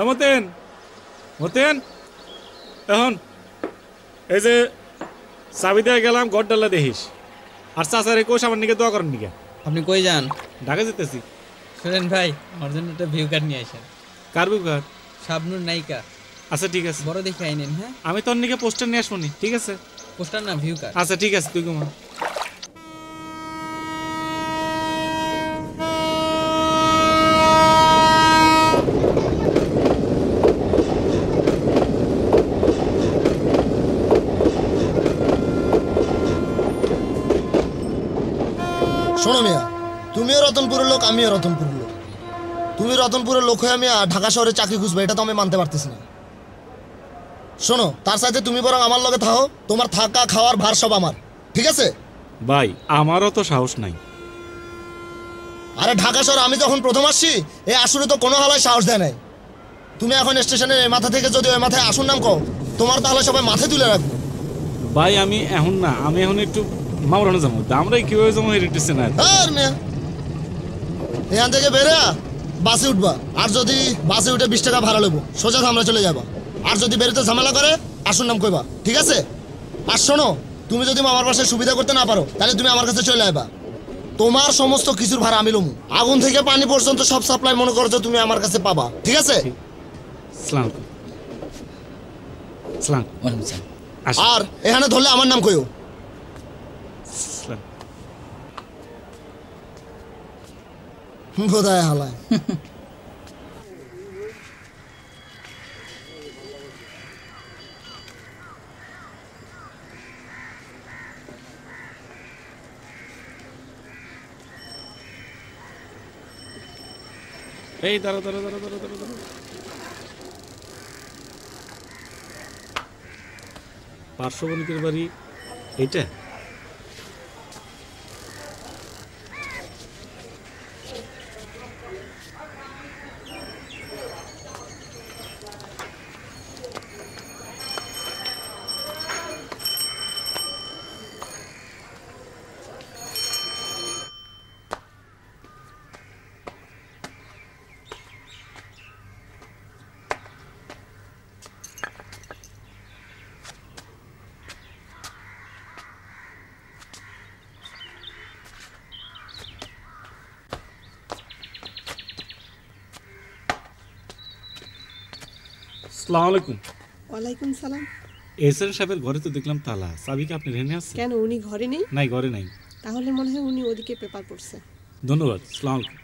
মতেন মতেন এখন এই যে চাবি দিয়ে গেলাম ঘর ডাল্লা দেখিস আর চাচারে কোষ আমার নিকে দোয়া করেন নিকে। আপনি কই যান? ঢাকা যেতেছি। শুনেন ভাই, আমার জন্য একটা ভিউ কার্ড নিয়ে আসেন। কার ভিউ কার্ড? শাবনুর নায়িকা। আচ্ছা ঠিক আছে, বড় দেখে আইনেন। হ্যাঁ, আমি তোর নিকে পোস্টার নিয়ে আসবো নি। ঠিক আছে, পোস্টার না ভিউ কার্ড। আচ্ছা ঠিক আছে, তুই ঘুমা। শোনো মিয়া, তুমিও রতনপুরের লোক, আমিও রতনপুরের লোক। তুমি রতনপুরের লোক হয়ে আমি ঢাকা শহরে চাকরি খুঁজবো, এটা তো আমি মানতে পারতেছি না। শোনো, তার সাথে তুমি বরং আমার লগে থাকো, তোমার থাকা খাওয়ার ভার সব আমার, ঠিক আছে? ভাই আমারও তো সাহস নাই। আরে ঢাকা শহরে আমি যখন প্রথম আসছি, এই আসলে তো কোনো হালায় সাহস দেয় নাই। তুমি এখন স্টেশনের এই মাথা থেকে যদি ওই মাথায় আসুন নাম কও, তোমার তাহলে সবাই মাথায় তুলে রাখবো। ভাই আমি এখন না, আমি এখন একটু মামরানো যাবো, আমরাই কিভাবে যাবো হেরিটেছে না। আর মিয়া, এখান থেকে বেরে বাসে উঠবা, আর যদি বাসে উঠে 20 টাকা ভাড়া নেবো, সোজা ধামরা চলে যাবা। আর যদি বেরোতে ঝামেলা করে আসুন নাম কইবা, ঠিক আছে? আর শোনো, তুমি যদি আমার বাসায় সুবিধা করতে না পারো, তাহলে তুমি আমার কাছে চলে আসবা। তোমার সমস্ত কিছুর ভাড়া আমি লমু, আগুন থেকে পানি পর্যন্ত সব সাপ্লাই মনে করো যে তুমি আমার কাছে পাবা, ঠিক আছে? সালাম সালাম। আর এখানে ধরলে আমার নাম কইও। বোধায় হালায়। এই দাঁড়া দাঁড়া দাঁড়া দাঁড়া দাঁড়া দাঁড়া, পার্শ্ববণিকের বাড়ি এইটা? আসসালামু আলাইকুম। ওয়ালাইকুম সালাম। এসএন সাহেবের ঘরে তো দেখলাম তালা, চাবি কি আপনি রেনে আছে? কেন, উনি ঘরে নেই? নাই, ঘরে নাই। তাহলে মনে হয় উনি ওদিকে পেপার পড়ছে। ধন্যবাদ। আসসালামু আলাইকুম।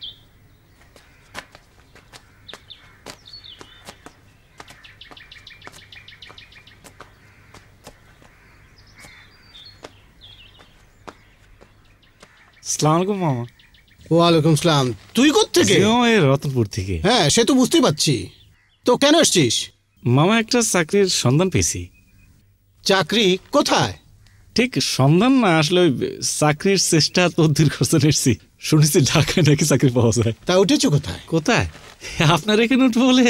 আসসালামু আলাইকুম মামা। ওয়ালাইকুম সালাম। তুই কোত্থেকে? এই রতনপুর থেকে। হ্যাঁ, সে তো বুঝতেই পারছি। তো কেন এসছিস? মামা একটা চাকরির সন্ধান পেয়েছি। চাকরি কোথায়? ঠিক সন্ধান না, আসলে ওই চাকরির চেষ্টা তদবির করতে এসেছি। শুনেছি ঢাকায় নাকি চাকরি পাওয়া যায়। তা উঠেছো কোথায়? কোথায়? আপনার এখানে উঠবো বলে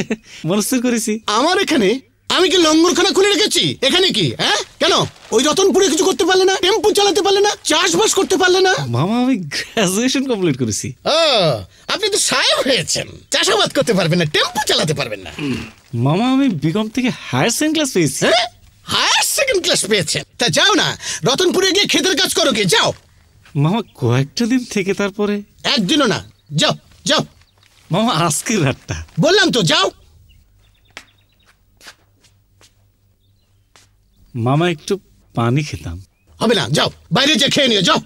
মনস্থির করেছি। আমার এখানে? আমি কি লঙ্গরখানা খুলে রেখেছি? এখানে কি? হ্যাঁ, কেন ওই রতনপুরে কিছু করতে পারলে না? টেম্পু চালাতে পারলে না? চাষবাস করতে পারলে না? মামা আমি গ্রাজুয়েশন কমপ্লিট করেছি। ও, আপনি তো সাহেব হয়েছেন, চাষাবাদ করতে পারবেন না, টেম্পু চালাতে পারবেন না। মামা আমি বিকম থেকে হায়ার সেকেন্ড ক্লাস পেয়েছি। হ্যাঁ, হায়ার সেকেন্ড ক্লাস পেয়েছেন? তা যাও না, রতনপুরে গিয়ে ক্ষেতের কাজ করো, কি যাও। মামা কয়েকটা দিন থেকে তারপরে। একদিনও না, যাও যাও। মামা আজকের রাতটা বললাম তো যাও। মামা একটু পানি খেতাম। হবে না, যাও বাইরে যে খেয়ে নিও, যাও।